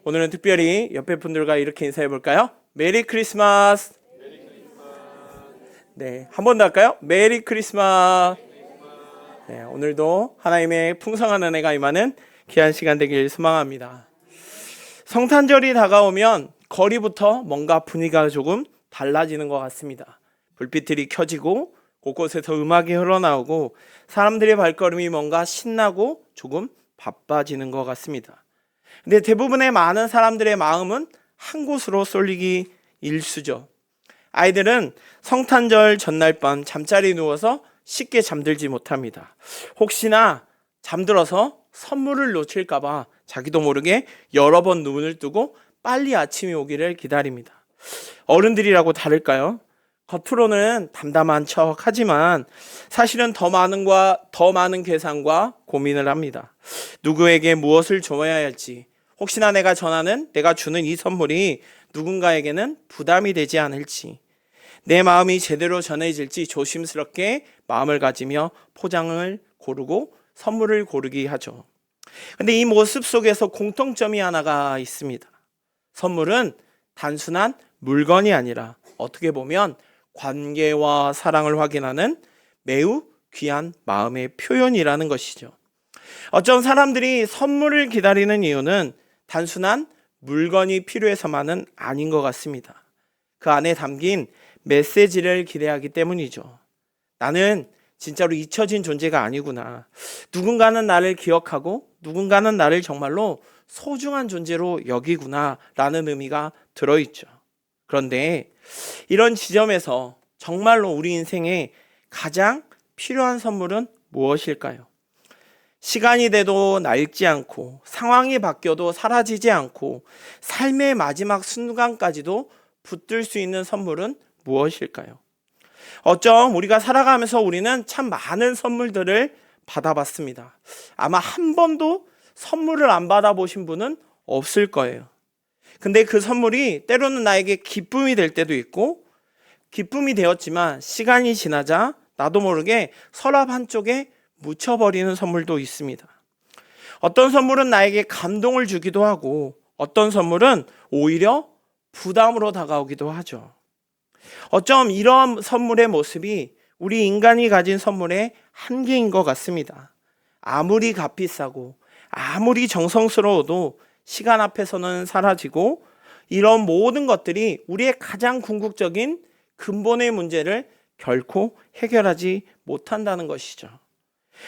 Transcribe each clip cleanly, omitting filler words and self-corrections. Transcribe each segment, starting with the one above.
오늘은 특별히 옆에 분들과 이렇게 인사해 볼까요? 메리 크리스마스. 네, 한 번 더 할까요? 메리 크리스마스. 네, 오늘도 하나님의 풍성한 은혜가 임하는 귀한 시간 되길 소망합니다. 성탄절이 다가오면 거리부터 뭔가 분위기가 조금 달라지는 것 같습니다. 불빛들이 켜지고 곳곳에서 음악이 흘러나오고 사람들의 발걸음이 뭔가 신나고 조금 바빠지는 것 같습니다. 근데 대부분의 많은 사람들의 마음은 한 곳으로 쏠리기 일쑤죠. 아이들은 성탄절 전날 밤 잠자리에 누워서 쉽게 잠들지 못합니다. 혹시나 잠들어서 선물을 놓칠까봐 자기도 모르게 여러 번 눈을 뜨고 빨리 아침이 오기를 기다립니다. 어른들이라고 다를까요? 겉으로는 담담한 척 하지만 사실은 더 많은 계산과 고민을 합니다. 누구에게 무엇을 줘야 할지, 혹시나 내가 주는 이 선물이 누군가에게는 부담이 되지 않을지, 내 마음이 제대로 전해질지 조심스럽게 마음을 가지며 포장을 고르고 선물을 고르기 하죠. 근데 이 모습 속에서 공통점이 하나가 있습니다. 선물은 단순한 물건이 아니라 어떻게 보면 관계와 사랑을 확인하는 매우 귀한 마음의 표현이라는 것이죠. 어떤 사람들이 선물을 기다리는 이유는 단순한 물건이 필요해서만은 아닌 것 같습니다. 그 안에 담긴 메시지를 기대하기 때문이죠. 나는 진짜로 잊혀진 존재가 아니구나. 누군가는 나를 기억하고 누군가는 나를 정말로 소중한 존재로 여기구나 라는 의미가 들어있죠. 그런데 이런 지점에서 정말로 우리 인생에 가장 필요한 선물은 무엇일까요? 시간이 돼도 낡지 않고 상황이 바뀌어도 사라지지 않고 삶의 마지막 순간까지도 붙들 수 있는 선물은 무엇일까요? 어쩜 우리가 살아가면서 우리는 참 많은 선물들을 받아봤습니다. 아마 한 번도 선물을 안 받아보신 분은 없을 거예요. 근데 그 선물이 때로는 나에게 기쁨이 될 때도 있고 기쁨이 되었지만 시간이 지나자 나도 모르게 서랍 한쪽에 묻혀버리는 선물도 있습니다. 어떤 선물은 나에게 감동을 주기도 하고 어떤 선물은 오히려 부담으로 다가오기도 하죠. 어쩜 이러한 선물의 모습이 우리 인간이 가진 선물의 한계인 것 같습니다. 아무리 값비싸고 아무리 정성스러워도 시간 앞에서는 사라지고 이런 모든 것들이 우리의 가장 궁극적인 근본의 문제를 결코 해결하지 못한다는 것이죠.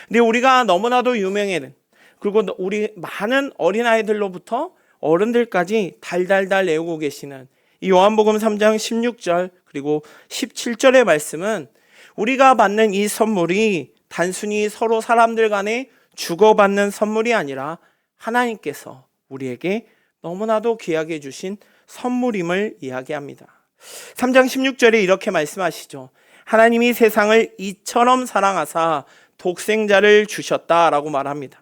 근데 우리가 너무나도 유명해는 그리고 우리 많은 어린아이들로부터 어른들까지 달달달 외우고 계시는 이 요한복음 3장 16절 그리고 17절의 말씀은 우리가 받는 이 선물이 단순히 서로 사람들 간에 주고받는 선물이 아니라 하나님께서 우리에게 너무나도 귀하게 주신 선물임을 이야기합니다. 3장 16절에 이렇게 말씀하시죠. 하나님이 세상을 이처럼 사랑하사 독생자를 주셨다라고 말합니다.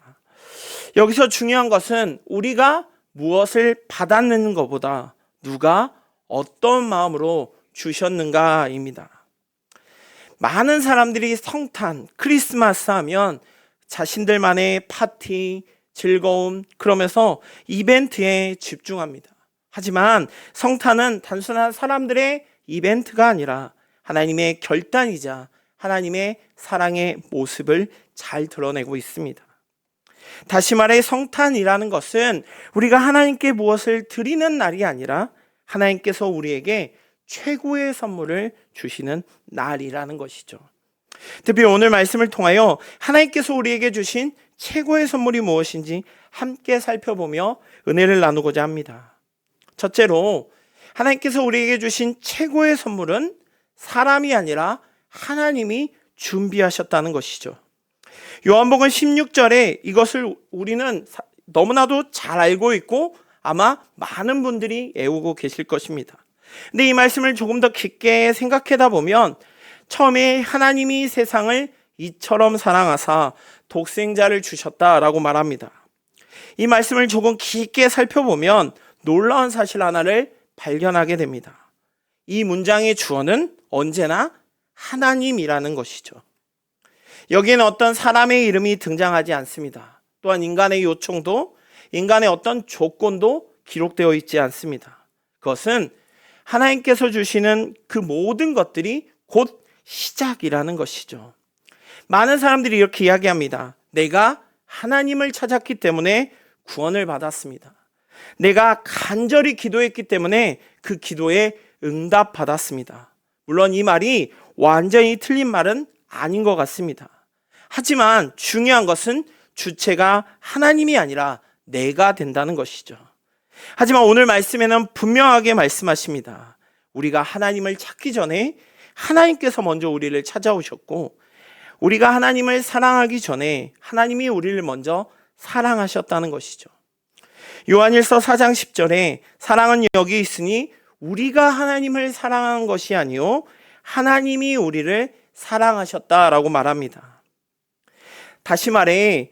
여기서 중요한 것은 우리가 무엇을 받았는 것보다 누가 어떤 마음으로 주셨는가입니다. 많은 사람들이 성탄, 크리스마스 하면 자신들만의 파티, 즐거움, 그러면서 이벤트에 집중합니다. 하지만 성탄은 단순한 사람들의 이벤트가 아니라 하나님의 결단이자 하나님의 사랑의 모습을 잘 드러내고 있습니다. 다시 말해 성탄이라는 것은 우리가 하나님께 무엇을 드리는 날이 아니라 하나님께서 우리에게 최고의 선물을 주시는 날이라는 것이죠. 특히 오늘 말씀을 통하여 하나님께서 우리에게 주신 최고의 선물이 무엇인지 함께 살펴보며 은혜를 나누고자 합니다. 첫째로 하나님께서 우리에게 주신 최고의 선물은 사람이 아니라 하나님이 준비하셨다는 것이죠. 요한복음 16절에 이것을 우리는 너무나도 잘 알고 있고 아마 많은 분들이 외우고 계실 것입니다. 근데 이 말씀을 조금 더 깊게 생각하다 보면 처음에 하나님이 세상을 이처럼 사랑하사 독생자를 주셨다라고 말합니다. 이 말씀을 조금 깊게 살펴보면 놀라운 사실 하나를 발견하게 됩니다. 이 문장의 주어는 언제나 하나님이라는 것이죠. 여기에는 어떤 사람의 이름이 등장하지 않습니다. 또한 인간의 요청도 인간의 어떤 조건도 기록되어 있지 않습니다. 그것은 하나님께서 주시는 그 모든 것들이 곧 시작이라는 것이죠. 많은 사람들이 이렇게 이야기합니다. 내가 하나님을 찾았기 때문에 구원을 받았습니다. 내가 간절히 기도했기 때문에 그 기도에 응답받았습니다. 물론 이 말이 완전히 틀린 말은 아닌 것 같습니다. 하지만 중요한 것은 주체가 하나님이 아니라 내가 된다는 것이죠. 하지만 오늘 말씀에는 분명하게 말씀하십니다. 우리가 하나님을 찾기 전에 하나님께서 먼저 우리를 찾아오셨고, 우리가 하나님을 사랑하기 전에 하나님이 우리를 먼저 사랑하셨다는 것이죠. 요한일서 4장 10절에 사랑은 여기 있으니 우리가 하나님을 사랑한 것이 아니요 하나님이 우리를 사랑하셨다라고 말합니다. 다시 말해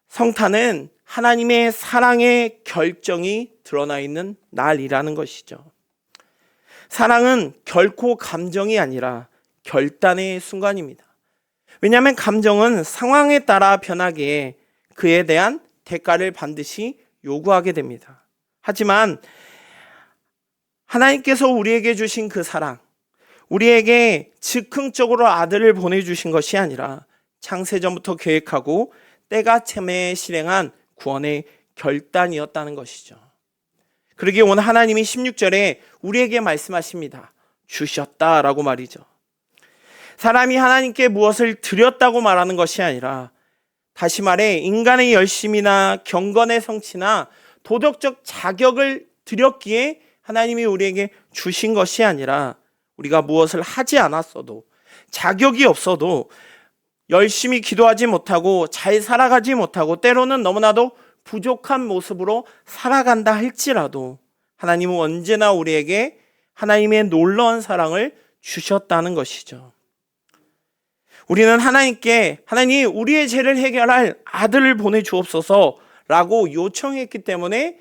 성탄은 하나님의 사랑의 결정이 드러나 있는 날이라는 것이죠. 사랑은 결코 감정이 아니라 결단의 순간입니다. 왜냐하면 감정은 상황에 따라 변하기에 그에 대한 대가를 반드시 요구하게 됩니다. 하지만 하나님께서 우리에게 주신 그 사랑, 우리에게 즉흥적으로 아들을 보내주신 것이 아니라 창세전부터 계획하고 때가 참에 실행한 구원의 결단이었다는 것이죠. 그러기에 오늘 하나님이 16절에 우리에게 말씀하십니다. 주셨다라고 말이죠. 사람이 하나님께 무엇을 드렸다고 말하는 것이 아니라, 다시 말해 인간의 열심이나 경건의 성취나 도덕적 자격을 드렸기에 하나님이 우리에게 주신 것이 아니라, 우리가 무엇을 하지 않았어도, 자격이 없어도, 열심히 기도하지 못하고 잘 살아가지 못하고 때로는 너무나도 부족한 모습으로 살아간다 할지라도 하나님은 언제나 우리에게 하나님의 놀라운 사랑을 주셨다는 것이죠. 우리는 하나님께 하나님 우리의 죄를 해결할 아들을 보내주옵소서라고 요청했기 때문에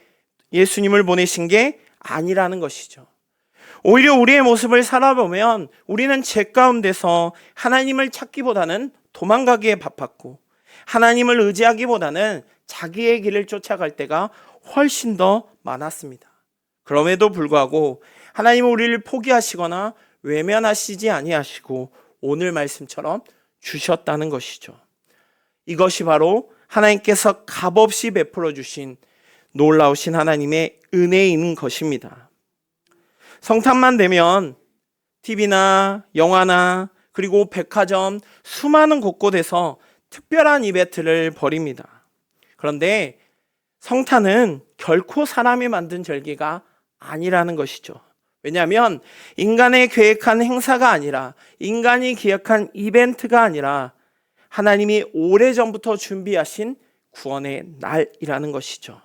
예수님을 보내신 게 아니라는 것이죠. 오히려 우리의 모습을 살아보면 우리는 죄 가운데서 하나님을 찾기보다는 도망가기에 바빴고, 하나님을 의지하기보다는 자기의 길을 쫓아갈 때가 훨씬 더 많았습니다. 그럼에도 불구하고 하나님은 우리를 포기하시거나 외면하시지 아니하시고 오늘 말씀처럼 주셨다는 것이죠. 이것이 바로 하나님께서 값없이 베풀어 주신 놀라우신 하나님의 은혜인 것입니다. 성탄만 되면 TV나 영화나 그리고 백화점 수많은 곳곳에서 특별한 이벤트를 벌입니다. 그런데 성탄은 결코 사람이 만든 절기가 아니라는 것이죠. 왜냐하면 인간의 계획한 행사가 아니라, 인간이 기획한 이벤트가 아니라 하나님이 오래전부터 준비하신 구원의 날이라는 것이죠.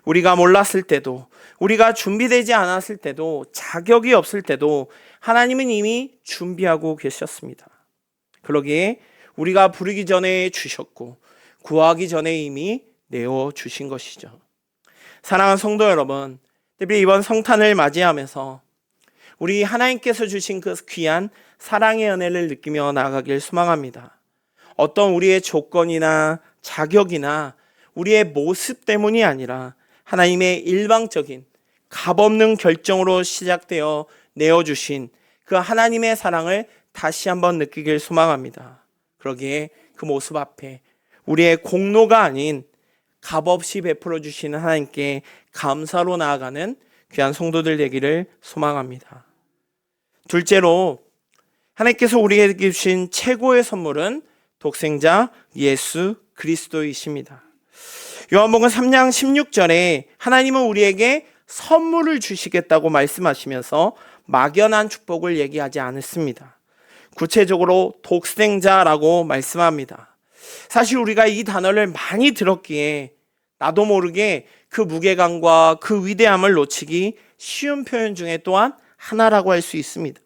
우리가 몰랐을 때도, 우리가 준비되지 않았을 때도, 자격이 없을 때도 하나님은 이미 준비하고 계셨습니다. 그러기에 우리가 부르기 전에 주셨고 구하기 전에 이미 내어주신 것이죠. 사랑하는 성도 여러분, 특히 이번 성탄을 맞이하면서 우리 하나님께서 주신 그 귀한 사랑의 은혜를 느끼며 나아가길 소망합니다. 어떤 우리의 조건이나 자격이나 우리의 모습 때문이 아니라 하나님의 일방적인 값없는 결정으로 시작되어 내어주신 그 하나님의 사랑을 다시 한번 느끼길 소망합니다. 그러기에 그 모습 앞에 우리의 공로가 아닌 값없이 베풀어 주시는 하나님께 감사로 나아가는 귀한 성도들 되기를 소망합니다. 둘째로, 하나님께서 우리에게 주신 최고의 선물은 독생자 예수 그리스도이십니다. 요한복음 3장 16절에 하나님은 우리에게 선물을 주시겠다고 말씀하시면서 막연한 축복을 얘기하지 않았습니다. 구체적으로 독생자라고 말씀합니다. 사실 우리가 이 단어를 많이 들었기에 나도 모르게 그 무게감과 그 위대함을 놓치기 쉬운 표현 중에 또한 하나라고 할 수 있습니다.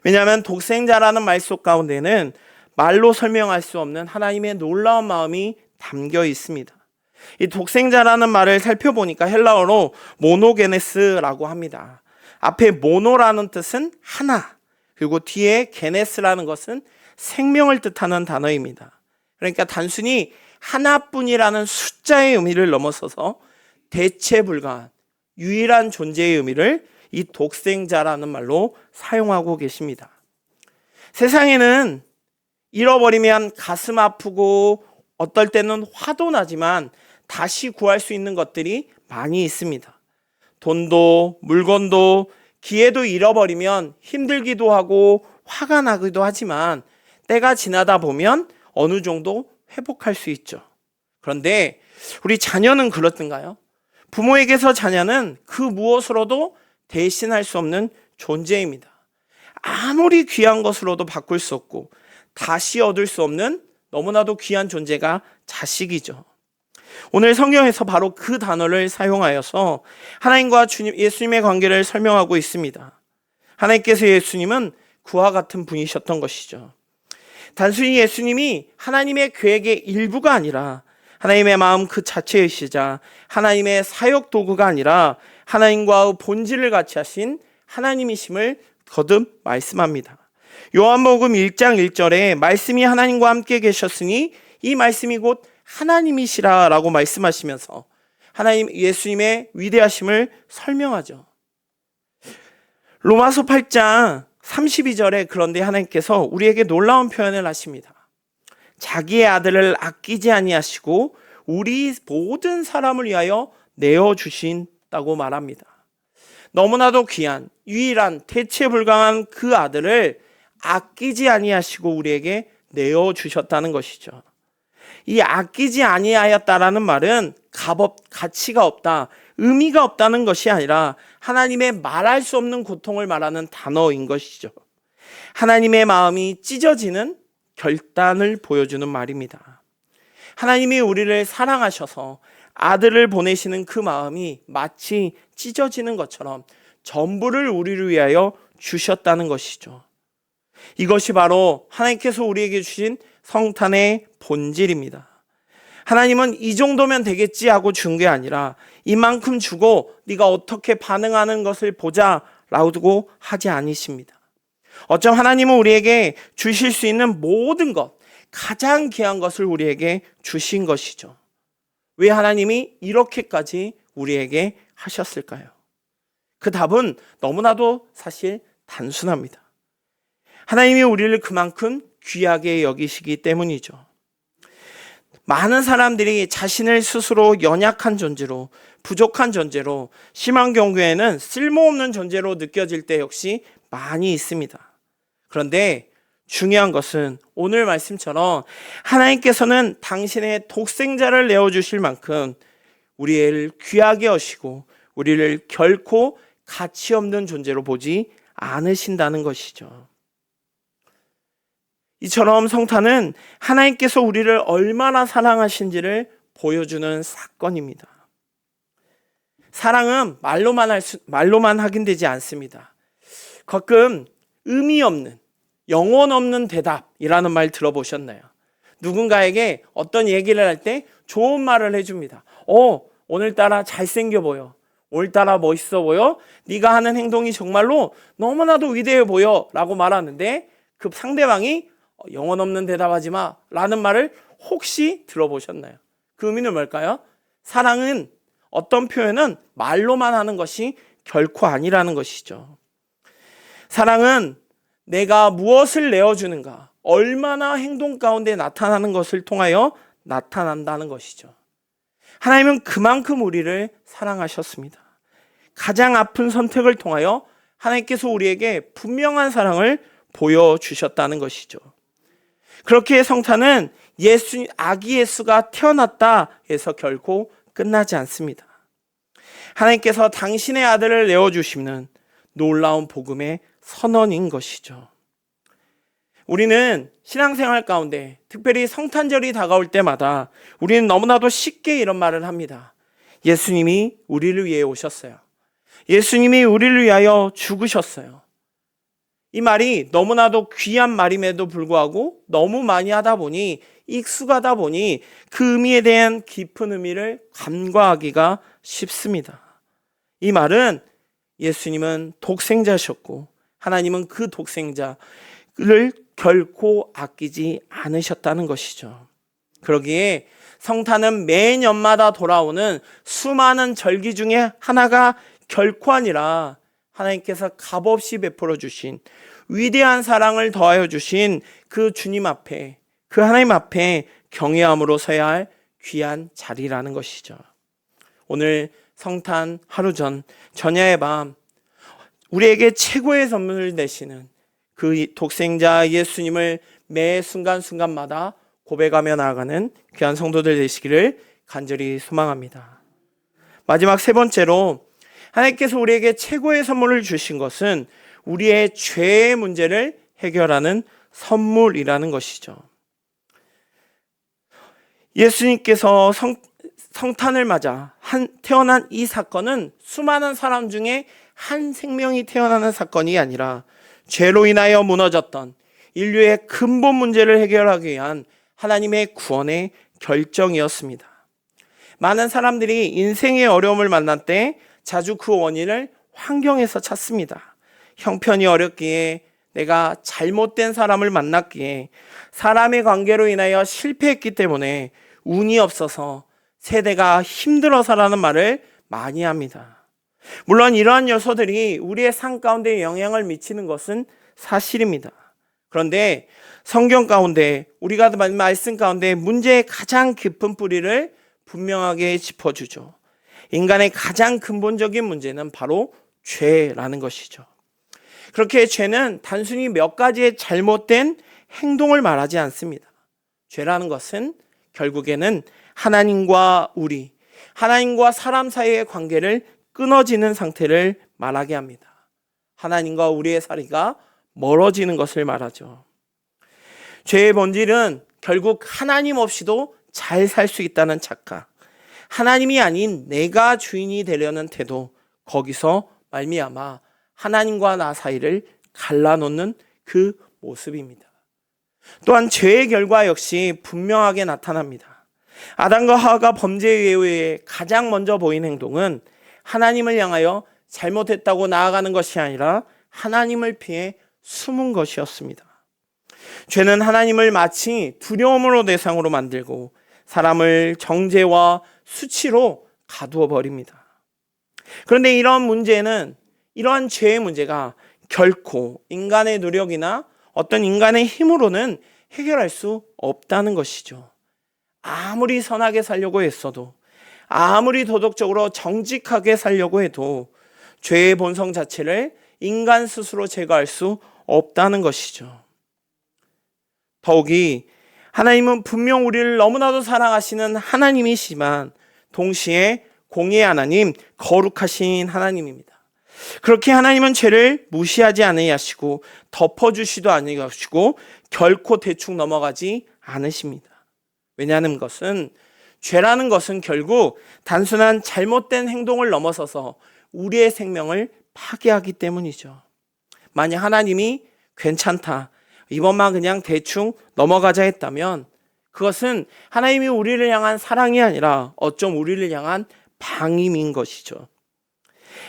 왜냐하면 독생자라는 말 속 가운데는 말로 설명할 수 없는 하나님의 놀라운 마음이 담겨 있습니다. 이 독생자라는 말을 살펴보니까 헬라어로 모노게네스라고 합니다. 앞에 모노라는 뜻은 하나, 그리고 뒤에 게네스라는 것은 생명을 뜻하는 단어입니다. 그러니까 단순히 하나뿐이라는 숫자의 의미를 넘어서서 대체 불가한, 유일한 존재의 의미를 이 독생자라는 말로 사용하고 계십니다. 세상에는 잃어버리면 가슴 아프고 어떨 때는 화도 나지만 다시 구할 수 있는 것들이 많이 있습니다. 돈도 물건도 기회도 잃어버리면 힘들기도 하고 화가 나기도 하지만 때가 지나다 보면 어느 정도 회복할 수 있죠. 그런데 우리 자녀는 그렇던가요? 부모에게서 자녀는 그 무엇으로도 대신할 수 없는 존재입니다. 아무리 귀한 것으로도 바꿀 수 없고 다시 얻을 수 없는 너무나도 귀한 존재가 자식이죠. 오늘 성경에서 바로 그 단어를 사용하여서 하나님과 예수님의 관계를 설명하고 있습니다. 하나님께서 예수님은 그와 같은 분이셨던 것이죠. 단순히 예수님이 하나님의 계획의 일부가 아니라 하나님의 마음 그 자체이시자 하나님의 사역 도구가 아니라 하나님과의 본질을 같이 하신 하나님이심을 거듭 말씀합니다. 요한복음 1장 1절에 말씀이 하나님과 함께 계셨으니 이 말씀이 곧 하나님이시라 라고 말씀하시면서 하나님 예수님의 위대하심을 설명하죠. 로마서 8장 32절에 그런데 하나님께서 우리에게 놀라운 표현을 하십니다. 자기의 아들을 아끼지 아니하시고 우리 모든 사람을 위하여 내어주신다고 말합니다. 너무나도 귀한 유일한 대체 불가한 그 아들을 아끼지 아니하시고 우리에게 내어주셨다는 것이죠. 이 아끼지 아니하였다라는 말은 가치가 없다, 의미가 없다는 것이 아니라 하나님의 말할 수 없는 고통을 말하는 단어인 것이죠. 하나님의 마음이 찢어지는 결단을 보여주는 말입니다. 하나님이 우리를 사랑하셔서 아들을 보내시는 그 마음이 마치 찢어지는 것처럼 전부를 우리를 위하여 주셨다는 것이죠. 이것이 바로 하나님께서 우리에게 주신 성탄의 본질입니다. 하나님은 이 정도면 되겠지 하고 준 게 아니라 이만큼 주고 네가 어떻게 반응하는 것을 보자 라고 하지 않으십니다. 어쩜 하나님은 우리에게 주실 수 있는 모든 것, 가장 귀한 것을 우리에게 주신 것이죠. 왜 하나님이 이렇게까지 우리에게 하셨을까요? 그 답은 너무나도 사실 단순합니다. 하나님이 우리를 그만큼 귀하게 여기시기 때문이죠. 많은 사람들이 자신을 스스로 연약한 존재로, 부족한 존재로, 심한 경우에는 쓸모없는 존재로 느껴질 때 역시 많이 있습니다. 그런데 중요한 것은 오늘 말씀처럼 하나님께서는 당신의 독생자를 내어주실 만큼 우리를 귀하게 여시고 우리를 결코 가치 없는 존재로 보지 않으신다는 것이죠. 이처럼 성탄은 하나님께서 우리를 얼마나 사랑하신지를 보여주는 사건입니다. 사랑은 말로만 확인되지 않습니다. 가끔 의미 없는, 영혼 없는 대답이라는 말 들어보셨나요? 누군가에게 어떤 얘기를 할 때 좋은 말을 해줍니다. 오늘따라 잘생겨 보여. 오늘따라 멋있어 보여. 네가 하는 행동이 정말로 너무나도 위대해 보여 라고 말하는데 그 상대방이 영혼 없는 대답하지 마 라는 말을 혹시 들어보셨나요? 그 의미는 뭘까요? 사랑은 어떤 표현은 말로만 하는 것이 결코 아니라는 것이죠. 사랑은 내가 무엇을 내어주는가, 얼마나 행동 가운데 나타나는 것을 통하여 나타난다는 것이죠. 하나님은 그만큼 우리를 사랑하셨습니다. 가장 아픈 선택을 통하여 하나님께서 우리에게 분명한 사랑을 보여주셨다는 것이죠. 그렇게 성탄은 아기 예수가 태어났다 해서 결코 끝나지 않습니다. 하나님께서 당신의 아들을 내어주시는 놀라운 복음의 선언인 것이죠. 우리는 신앙생활 가운데 특별히 성탄절이 다가올 때마다 우리는 너무나도 쉽게 이런 말을 합니다. 예수님이 우리를 위해 오셨어요. 예수님이 우리를 위하여 죽으셨어요. 이 말이 너무나도 귀한 말임에도 불구하고 너무 많이 하다 보니 익숙하다 보니 그 의미에 대한 깊은 의미를 간과하기가 쉽습니다. 이 말은 예수님은 독생자셨고 하나님은 그 독생자를 결코 아끼지 않으셨다는 것이죠. 그러기에 성탄은 매년마다 돌아오는 수많은 절기 중에 하나가 결코 아니라 하나님께서 값없이 베풀어 주신 위대한 사랑을 더하여 주신 그 주님 앞에, 그 하나님 앞에 경외함으로 서야 할 귀한 자리라는 것이죠. 오늘 성탄 하루 전, 전야의 밤, 우리에게 최고의 선물을 내시는 그 독생자 예수님을 매 순간순간마다 고백하며 나아가는 귀한 성도들 되시기를 간절히 소망합니다. 마지막 세 번째로, 하나님께서 우리에게 최고의 선물을 주신 것은 우리의 죄의 문제를 해결하는 선물이라는 것이죠. 예수님께서 성탄을 맞아 태어난 이 사건은 수많은 사람 중에 한 생명이 태어나는 사건이 아니라 죄로 인하여 무너졌던 인류의 근본 문제를 해결하기 위한 하나님의 구원의 결정이었습니다. 많은 사람들이 인생의 어려움을 만날 때 자주 그 원인을 환경에서 찾습니다. 형편이 어렵기에, 내가 잘못된 사람을 만났기에, 사람의 관계로 인하여 실패했기 때문에, 운이 없어서, 세대가 힘들어서라는 말을 많이 합니다. 물론 이러한 요소들이 우리의 삶 가운데 영향을 미치는 것은 사실입니다. 그런데 성경 가운데, 우리가 말씀 가운데 문제의 가장 깊은 뿌리를 분명하게 짚어주죠. 인간의 가장 근본적인 문제는 바로 죄라는 것이죠. 그렇게 죄는 단순히 몇 가지의 잘못된 행동을 말하지 않습니다. 죄라는 것은 결국에는 하나님과 하나님과 사람 사이의 관계를 끊어지는 상태를 말하게 합니다. 하나님과 우리의 사이가 멀어지는 것을 말하죠. 죄의 본질은 결국 하나님 없이도 잘 살 수 있다는 착각, 하나님이 아닌 내가 주인이 되려는 태도, 거기서 말미암아 하나님과 나 사이를 갈라놓는 그 모습입니다. 또한 죄의 결과 역시 분명하게 나타납니다. 아담과 하와가 범죄에 의해 가장 먼저 보인 행동은 하나님을 향하여 잘못했다고 나아가는 것이 아니라 하나님을 피해 숨은 것이었습니다. 죄는 하나님을 마치 두려움으로 대상으로 만들고 사람을 정죄와 수치로 가두어 버립니다. 그런데 이러한 죄의 문제가 결코 인간의 노력이나 어떤 인간의 힘으로는 해결할 수 없다는 것이죠. 아무리 선하게 살려고 했어도, 아무리 도덕적으로 정직하게 살려고 해도 죄의 본성 자체를 인간 스스로 제거할 수 없다는 것이죠. 더욱이 하나님은 분명 우리를 너무나도 사랑하시는 하나님이시지만 동시에 공의의 하나님, 거룩하신 하나님입니다. 그렇게 하나님은 죄를 무시하지 아니하시고 덮어주시도 아니하시고 결코 대충 넘어가지 않으십니다. 왜냐하는 것은 죄라는 것은 결국 단순한 잘못된 행동을 넘어서서 우리의 생명을 파괴하기 때문이죠. 만약 하나님이 괜찮다, 이번만 그냥 대충 넘어가자 했다면 그것은 하나님이 우리를 향한 사랑이 아니라 어쩜 우리를 향한 방임인 것이죠.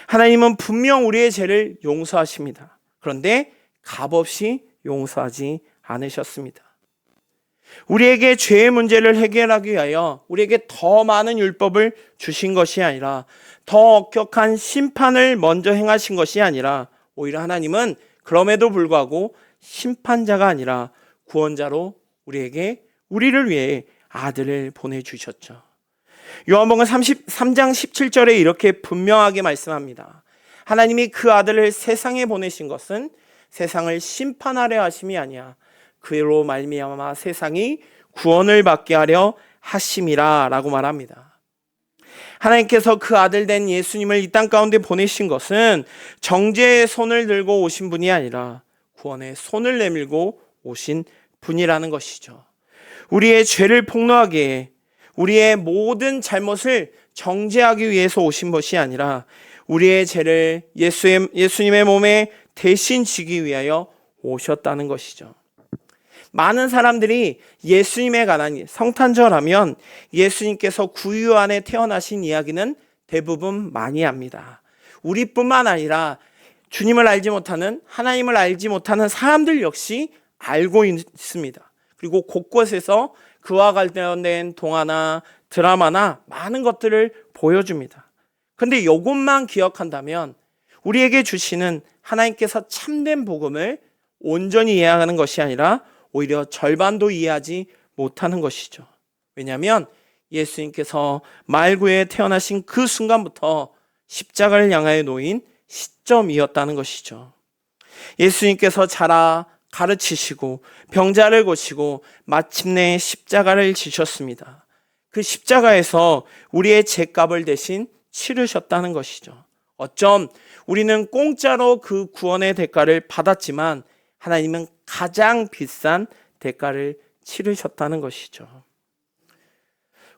하나님은 분명 우리의 죄를 용서하십니다. 그런데 값없이 용서하지 않으셨습니다. 우리에게 죄의 문제를 해결하기 위하여 우리에게 더 많은 율법을 주신 것이 아니라, 더 엄격한 심판을 먼저 행하신 것이 아니라, 오히려 하나님은 그럼에도 불구하고 심판자가 아니라 구원자로 우리를 위해 아들을 보내주셨죠. 요한복음 33장 17절에 이렇게 분명하게 말씀합니다. 하나님이 그 아들을 세상에 보내신 것은 세상을 심판하려 하심이 아니야, 그로 말미암아 세상이 구원을 받게 하려 하심이라 라고 말합니다. 하나님께서 그 아들 된 예수님을 이 땅 가운데 보내신 것은 정죄의 손을 들고 오신 분이 아니라 구원의 손을 내밀고 오신 분이라는 것이죠. 우리의 죄를 폭로하기에, 우리의 모든 잘못을 정죄하기 위해서 오신 것이 아니라 우리의 죄를 예수님의 몸에 대신 지기 위하여 오셨다는 것이죠. 많은 사람들이 예수님에 관한 성탄절하면 예수님께서 구유 안에 태어나신 이야기는 대부분 많이 합니다. 우리뿐만 아니라 주님을 알지 못하는, 하나님을 알지 못하는 사람들 역시 알고 있습니다. 그리고 곳곳에서 그와 관련된 동화나 드라마나 많은 것들을 보여줍니다. 근데 이것만 기억한다면 우리에게 주시는 하나님께서 참된 복음을 온전히 이해하는 것이 아니라 오히려 절반도 이해하지 못하는 것이죠. 왜냐하면 예수님께서 말구에 태어나신 그 순간부터 십자가를 향하여 놓인 시점이었다는 것이죠. 예수님께서 자라 가르치시고 병자를 고치고 마침내 십자가를 지셨습니다. 그 십자가에서 우리의 죄값을 대신 치르셨다는 것이죠. 어쩜 우리는 공짜로 그 구원의 대가를 받았지만 하나님은 가장 비싼 대가를 치르셨다는 것이죠.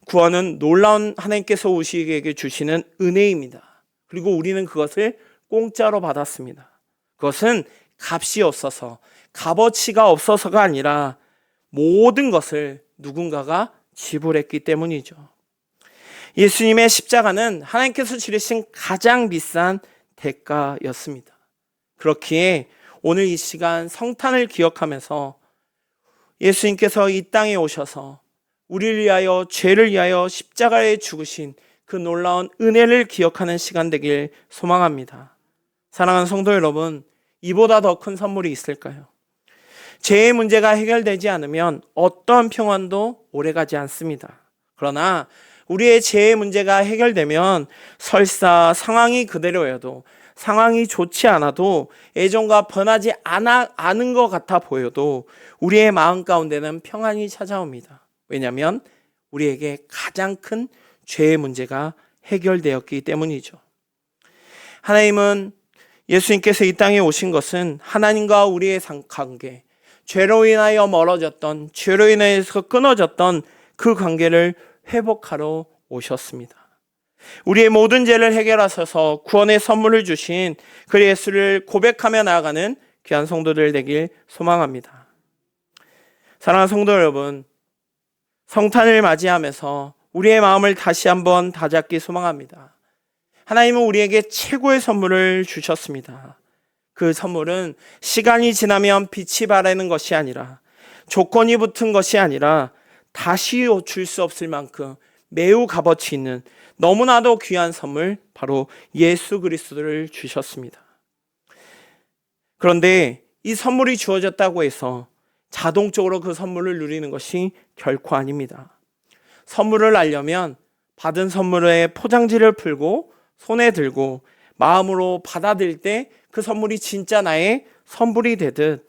구원은 놀라운 하나님께서 우리에게 주시는 은혜입니다. 그리고 우리는 그것을 공짜로 받았습니다. 그것은 값이 없어서, 값어치가 없어서가 아니라 모든 것을 누군가가 지불했기 때문이죠. 예수님의 십자가는 하나님께서 치르신 가장 비싼 대가였습니다. 그렇기에 오늘 이 시간 성탄을 기억하면서 예수님께서 이 땅에 오셔서 우리를 위하여, 죄를 위하여 십자가에 죽으신 그 놀라운 은혜를 기억하는 시간 되길 소망합니다. 사랑하는 성도 여러분, 이보다 더 큰 선물이 있을까요? 죄의 문제가 해결되지 않으면 어떠한 평안도 오래가지 않습니다. 그러나 우리의 죄의 문제가 해결되면 설사 상황이 그대로여도, 상황이 좋지 않아도, 예전과 변하지 않은 것 같아 보여도 우리의 마음 가운데는 평안이 찾아옵니다. 왜냐하면 우리에게 가장 큰 죄의 문제가 해결되었기 때문이죠. 하나님은, 예수님께서 이 땅에 오신 것은 하나님과 우리의 관계, 죄로 인하여 멀어졌던, 죄로 인해서 끊어졌던 그 관계를 회복하러 오셨습니다. 우리의 모든 죄를 해결하셔서 구원의 선물을 주신 그 예수를 고백하며 나아가는 귀한 성도들 되길 소망합니다. 사랑하는 성도 여러분, 성탄을 맞이하면서 우리의 마음을 다시 한번 다잡기 소망합니다. 하나님은 우리에게 최고의 선물을 주셨습니다. 그 선물은 시간이 지나면 빛이 바라는 것이 아니라, 조건이 붙은 것이 아니라 다시 줄 수 없을 만큼 매우 값어치 있는 너무나도 귀한 선물, 바로 예수 그리스도를 주셨습니다. 그런데 이 선물이 주어졌다고 해서 자동적으로 그 선물을 누리는 것이 결코 아닙니다. 선물을 알려면 받은 선물의 포장지를 풀고 손에 들고 마음으로 받아들일 때 그 선물이 진짜 나의 선물이 되듯,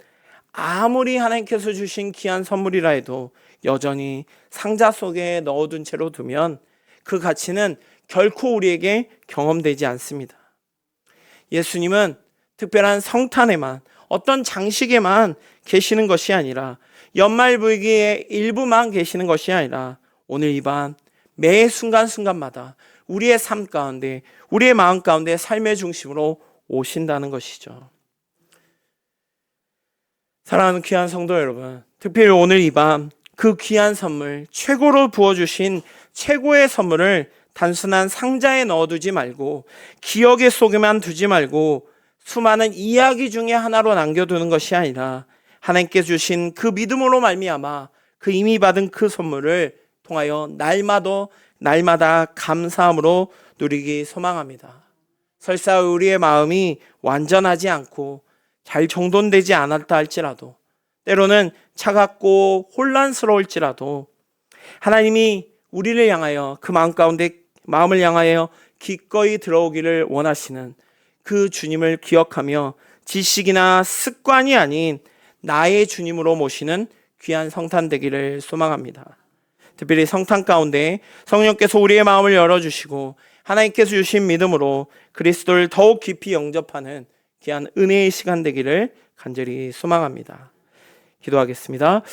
아무리 하나님께서 주신 귀한 선물이라 해도 여전히 상자 속에 넣어둔 채로 두면 그 가치는 결코 우리에게 경험되지 않습니다. 예수님은 특별한 성탄에만, 어떤 장식에만 계시는 것이 아니라, 연말 분위기의 일부만 계시는 것이 아니라 오늘 이 밤 매 순간순간마다 우리의 삶 가운데, 우리의 마음 가운데 삶의 중심으로 오신다는 것이죠. 사랑하는 귀한 성도 여러분, 특별히 오늘 이 밤 그 귀한 선물, 최고로 부어주신 최고의 선물을 단순한 상자에 넣어두지 말고, 기억의 속에만 두지 말고 수많은 이야기 중에 하나로 남겨두는 것이 아니라 하나님께 주신 그 믿음으로 말미암아 그 이미 받은 그 선물을 통하여 날마다 감사함으로 누리기 소망합니다. 설사 우리의 마음이 완전하지 않고 잘 정돈되지 않았다 할지라도, 때로는 차갑고 혼란스러울지라도 하나님이 우리를 향하여, 그 마음 가운데 마음을 향하여 기꺼이 들어오기를 원하시는 그 주님을 기억하며 지식이나 습관이 아닌 나의 주님으로 모시는 귀한 성탄 되기를 소망합니다. 특별히 성탄 가운데 성령께서 우리의 마음을 열어주시고 하나님께서 주신 믿음으로 그리스도를 더욱 깊이 영접하는 귀한 은혜의 시간 되기를 간절히 소망합니다. 기도하겠습니다.